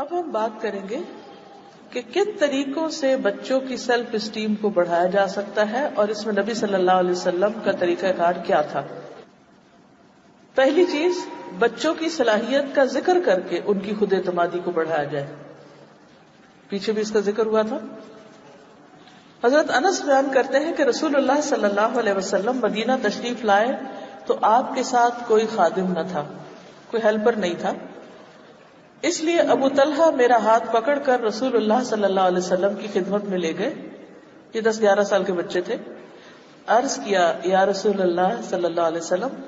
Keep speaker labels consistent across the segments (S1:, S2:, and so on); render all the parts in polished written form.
S1: اب ہم بات کریں گے کہ کن طریقوں سے بچوں کی سیلف اسٹیم کو بڑھایا جا سکتا ہے، اور اس میں نبی صلی اللہ علیہ وسلم کا طریقہ کار کیا تھا۔ پہلی چیز، بچوں کی صلاحیت کا ذکر کر کے ان کی خود اعتمادی کو بڑھایا جائے۔ پیچھے بھی اس کا ذکر ہوا تھا۔ حضرت انس بیان کرتے ہیں کہ رسول اللہ صلی اللہ علیہ وسلم مدینہ تشریف لائے تو آپ کے ساتھ کوئی خادم نہ تھا، کوئی ہیلپر نہیں تھا، اس لیے ابو طلحہ میرا ہاتھ پکڑ کر رسول اللہ صلی اللہ علیہ وسلم کی خدمت میں لے گئے۔ یہ 10-11 سال کے بچے تھے۔ عرض کیا، یا رسول اللہ صلی اللہ علیہ وسلم،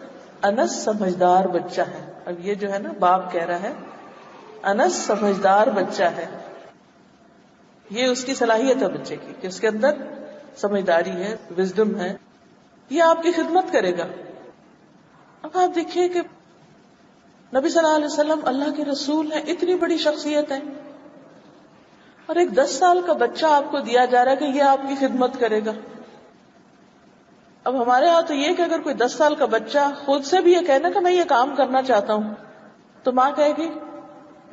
S1: انس سمجھدار بچہ ہے۔ اب یہ جو ہے نا، باپ کہہ رہا ہے انس سمجھدار بچہ ہے۔ یہ اس کی صلاحیت ہے بچے کی کہ اس کے اندر سمجھداری ہے، وزڈم ہے، یہ آپ کی خدمت کرے گا۔ اب آپ دیکھیے کہ نبی صلی اللہ علیہ وسلم اللہ کے رسول ہیں، اتنی بڑی شخصیت ہے، اور ایک 10 سال کا بچہ آپ کو دیا جا رہا ہے کہ یہ آپ کی خدمت کرے گا۔ اب ہمارے ہاں تو یہ کہ اگر کوئی 10 سال کا بچہ خود سے بھی یہ کہنا کہ میں یہ کام کرنا چاہتا ہوں، تو ماں کہے گی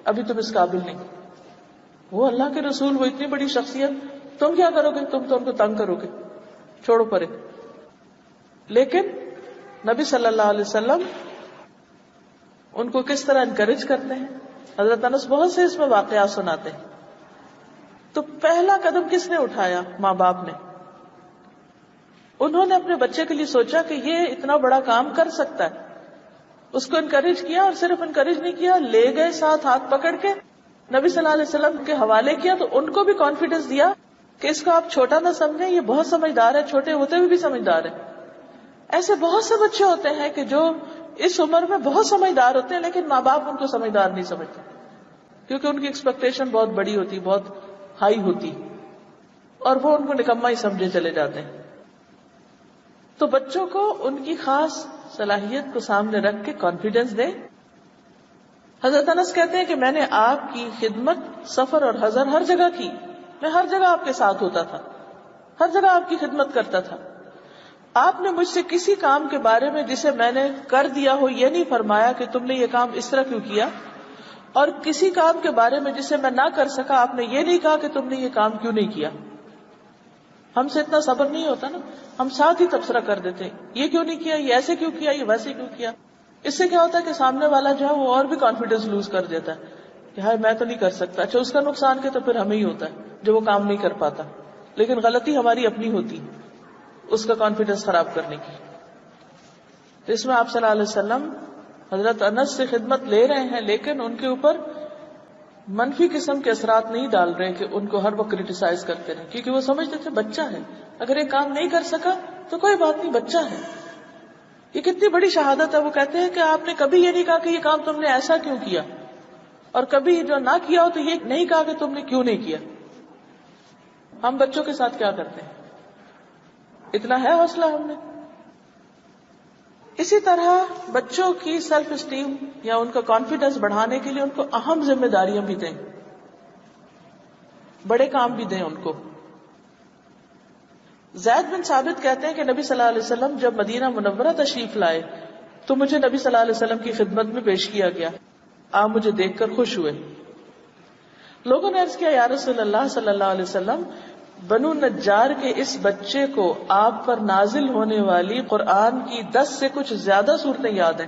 S1: ابھی تم اس قابل نہیں۔ وہ اللہ کے رسول، وہ اتنی بڑی شخصیت، تم کیا کرو گے؟ تم تو ان کو تنگ کرو گے، چھوڑو پرے۔ لیکن نبی صلی اللہ علیہ وسلم ان کو کس طرح انکریج کرتے ہیں۔ حضرت انس بہت سے اس میں واقعات سناتے ہیں۔ تو پہلا قدم کس نے اٹھایا؟ ماں باپ نے۔ انہوں نے اپنے بچے کے لیے سوچا کہ یہ اتنا بڑا کام کر سکتا ہے، اس کو انکریج کیا، اور صرف انکریج نہیں کیا، لے گئے ساتھ ہاتھ پکڑ کے نبی صلی اللہ علیہ وسلم کے حوالے کیا، تو ان کو بھی کانفیڈنس دیا کہ اس کو آپ چھوٹا نہ سمجھیں، یہ بہت سمجھدار ہے، چھوٹے ہوتے ہوئے بھی سمجھدار ہے۔ ایسے بہت سے بچے ہوتے ہیں کہ جو اس عمر میں بہت سمجھدار ہوتے ہیں، لیکن ماں باپ ان کو سمجھدار نہیں سمجھتے، کیونکہ ان کی ایکسپیکٹیشن بہت بڑی ہوتی، بہت ہائی ہوتی، اور وہ ان کو نکما ہی سمجھے چلے جاتے ہیں۔ تو بچوں کو ان کی خاص صلاحیت کو سامنے رکھ کے کانفیڈنس دیں۔ حضرت انس کہتے ہیں کہ میں نے آپ کی خدمت سفر اور حضر ہر جگہ کی، میں ہر جگہ آپ کے ساتھ ہوتا تھا، ہر جگہ آپ کی خدمت کرتا تھا۔ آپ نے مجھ سے کسی کام کے بارے میں جسے میں نے کر دیا ہو یہ نہیں فرمایا کہ تم نے یہ کام اس طرح کیوں کیا، اور کسی کام کے بارے میں جسے میں نہ کر سکا آپ نے یہ نہیں کہا کہ تم نے یہ کام کیوں نہیں کیا۔ ہم سے اتنا صبر نہیں ہوتا نا، ہم ساتھ ہی تبصرہ کر دیتے ہیں، یہ کیوں نہیں کیا، یہ ایسے کیوں کیا، یہ ویسے کیوں کیا۔ اس سے کیا ہوتا ہے کہ سامنے والا جو ہے وہ اور بھی کانفیڈنس لوز کر دیتا ہے کہ ہاں میں تو نہیں کر سکتا۔ اچھا، اس کا نقصان کے تو پھر ہمیں ہی ہوتا ہے جو وہ کام نہیں کر پاتا، لیکن غلطی ہماری اپنی ہوتی اس کا کانفیڈنس خراب کرنے کی۔ تو اس میں آپ صلی اللہ علیہ وسلم حضرت انس سے خدمت لے رہے ہیں، لیکن ان کے اوپر منفی قسم کے اثرات نہیں ڈال رہے کہ ان کو ہر وقت کریٹیسائز کرتے رہے، کیونکہ وہ سمجھتے تھے بچہ ہے، اگر یہ کام نہیں کر سکا تو کوئی بات نہیں، بچہ ہے۔ یہ کتنی بڑی شہادت ہے۔ وہ کہتے ہیں کہ آپ نے کبھی یہ نہیں کہا کہ یہ کام تم نے ایسا کیوں کیا، اور کبھی جو نہ کیا ہو تو یہ نہیں کہا کہ تم نے کیوں نہیں کیا۔ ہم بچوں کے ساتھ کیا کرتے ہیں؟ اتنا ہے حوصلہ ہم نے؟ اسی طرح بچوں کی سیلف اسٹیم یا ان کا کانفیڈنس بڑھانے کے لیے ان کو اہم ذمہ داریاں بھی دیں، بڑے کام بھی دیں ان کو۔ زید بن ثابت کہتے ہیں کہ نبی صلی اللہ علیہ وسلم جب مدینہ منورہ تشریف لائے تو مجھے نبی صلی اللہ علیہ وسلم کی خدمت میں پیش کیا گیا۔ آپ مجھے دیکھ کر خوش ہوئے۔ لوگوں نے عرض کیا، یا رسول اللہ صلی اللہ علیہ وسلم، بنو نجار کے اس بچے کو آپ پر نازل ہونے والی قرآن کی 10 سے کچھ زیادہ صورتیں یاد ہیں۔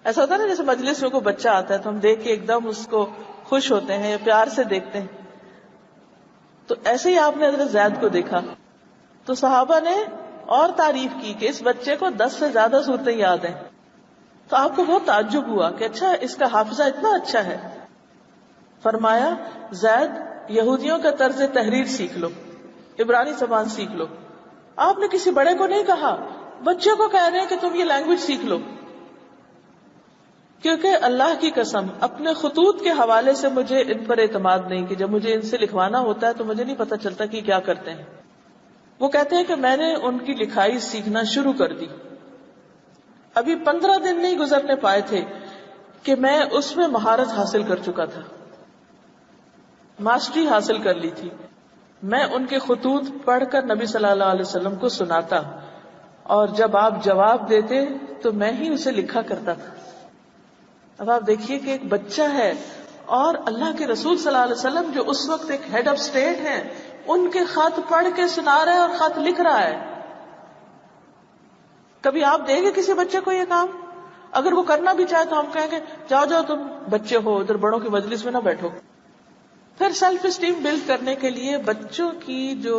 S1: ایسا ہوتا ہے نا، جیسے مجلس میں کوئی بچہ آتا ہے تو ہم دیکھ کے ایک دم اس کو خوش ہوتے ہیں یا پیار سے دیکھتے ہیں، تو ایسے ہی آپ نے حضرت زید کو دیکھا تو صحابہ نے اور تعریف کی کہ اس بچے کو 10 سے زیادہ صورتیں یاد ہیں۔ تو آپ کو بہت تعجب ہوا کہ اچھا اس کا حافظہ اتنا اچھا ہے۔ فرمایا، زید یہودیوں کا طرز تحریر سیکھ لو، عبرانی زبان سیکھ لو۔ آپ نے کسی بڑے کو نہیں کہا، بچے کو کہہ رہے ہیں کہ تم یہ لینگویج سیکھ لو، کیونکہ اللہ کی قسم اپنے خطوط کے حوالے سے مجھے ان پر اعتماد نہیں کہ جب مجھے ان سے لکھوانا ہوتا ہے تو مجھے نہیں پتا چلتا کہ کیا کرتے ہیں۔ وہ کہتے ہیں کہ میں نے ان کی لکھائی سیکھنا شروع کر دی، ابھی 15 دن نہیں گزرنے پائے تھے کہ میں اس میں مہارت حاصل کر چکا تھا، ماسٹری حاصل کر لی تھی۔ میں ان کے خطوط پڑھ کر نبی صلی اللہ علیہ وسلم کو سناتا، اور جب آپ جواب دیتے تو میں ہی اسے لکھا کرتا تھا۔ اب آپ دیکھیے کہ ایک بچہ ہے اور اللہ کے رسول صلی اللہ علیہ وسلم جو اس وقت ایک ہیڈ آف اسٹیٹ ہیں، ان کے خط پڑھ کے سنا رہا ہے اور خط لکھ رہا ہے. کبھی آپ دیں گے کسی بچے کو یہ کام؟ اگر وہ کرنا بھی چاہے تو ہم کہیں گے جاؤ جاؤ تم بچے ہو، ادھر بڑوں کی مجلس میں نہ بیٹھو. پھر سیلف اسٹیم بلڈ کرنے کے لیے بچوں کی جو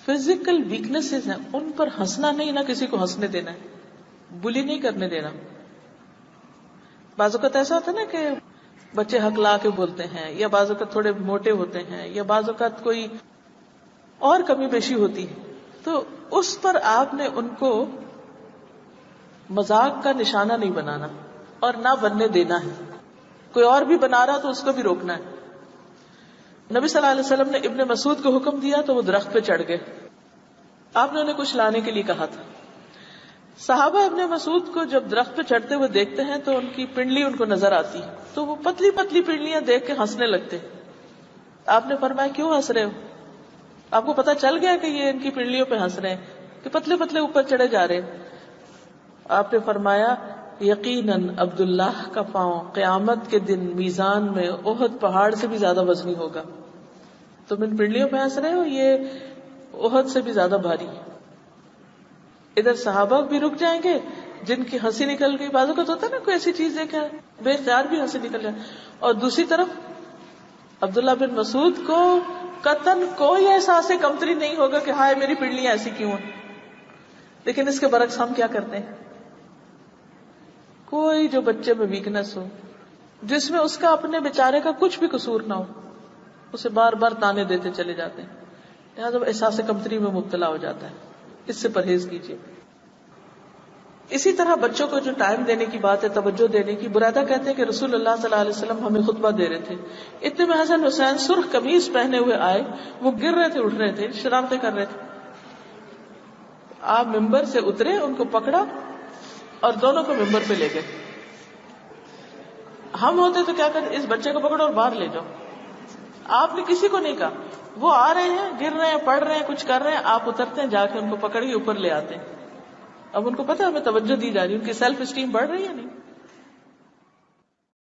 S1: فزیکل ویکنیسز ہیں ان پر ہنسنا نہیں، نہ کسی کو ہنسنے دینا ہے، بلی نہیں کرنے دینا. بعض اوقات ایسا ہوتا ہے نا کہ بچے ہکلا کے بولتے ہیں، یا بعض اوقات تھوڑے موٹے ہوتے ہیں، یا بعض اوقات کوئی اور کمی بیشی ہوتی ہے، تو اس پر آپ نے ان کو مذاق کا نشانہ نہیں بنانا اور نہ بننے دینا ہے. کوئی اور بھی بنا رہا تو اس کو بھی روکنا ہے. نبی صلی اللہ علیہ وسلم نے ابن مسعود کو حکم دیا تو وہ درخت پہ چڑھ گئے. آپ نے انہیں کچھ لانے کے لیے کہا تھا. صحابہ ابن مسعود کو جب درخت پہ چڑھتے ہوئے دیکھتے ہیں تو ان کی پنڈلی ان کو نظر آتی ہے، تو وہ پتلی پتلی پنڈلیاں دیکھ کے ہنسنے لگتے. آپ نے فرمایا کیوں ہنس رہے ہو؟ آپ کو پتا چل گیا کہ یہ ان کی پنڈلیوں پہ ہنس رہے ہیں کہ پتلے پتلے اوپر چڑھے جا رہے ہیں. آپ نے فرمایا یقیناً عبداللہ کا پاؤں قیامت کے دن میزان میں احد پہاڑ سے بھی زیادہ وزنی ہوگا. تم ان پنڈلیوں پہ ہنس رہے ہو، یہ احد سے بھی زیادہ بھاری. ادھر صحابہ بھی رک جائیں گے جن کی ہنسی نکل گئی. بازو کا تو ہوتا ہے نا کوئی ایسی چیز دیکھا بے اختیار بھی ہنسی نکل جائے. اور دوسری طرف عبداللہ بن مسعود کو قطعاً کوئی احساس کمتری نہیں ہوگا کہ ہائے میری پنڈلیاں ایسی کیوں ہیں. لیکن اس کے برعکس ہم کیا کرتے ہیں؟ کوئی جو بچے میں ویکنس ہو، جس میں اس کا اپنے بیچارے کا کچھ بھی قصور نہ ہو، اسے بار بار تانے دیتے چلے جاتے ہیں. لہٰذا احساس کمتری میں مبتلا ہو جاتا ہے. اس سے پرہیز کیجیے. اسی طرح بچوں کو جو ٹائم دینے کی بات ہے، توجہ دینے کی، بریدہ کہتے ہیں کہ رسول اللہ صلی اللہ علیہ وسلم ہمیں خطبہ دے رہے تھے، اتنے میں حسن حسین سرخ قمیض پہنے ہوئے آئے. وہ گر رہے تھے، اٹھ رہے تھے، شرارتیں کر رہے تھے. آپ ممبر سے اترے، ان کو پکڑا اور دونوں کو ممبر پہ لے گئے. ہم ہوتے تو کیا کرتے؟ اس بچے کو پکڑو اور باہر لے جاؤ. آپ نے کسی کو نہیں کہا. وہ آ رہے ہیں، گر رہے ہیں، پڑھ رہے ہیں، کچھ کر رہے ہیں، آپ اترتے ہیں، جا کے ان کو پکڑ کے اوپر لے آتے ہیں. اب ان کو پتا ہے ہمیں توجہ دی جا رہی ہے، ان کی سیلف اسٹیم بڑھ رہی ہے نہیں.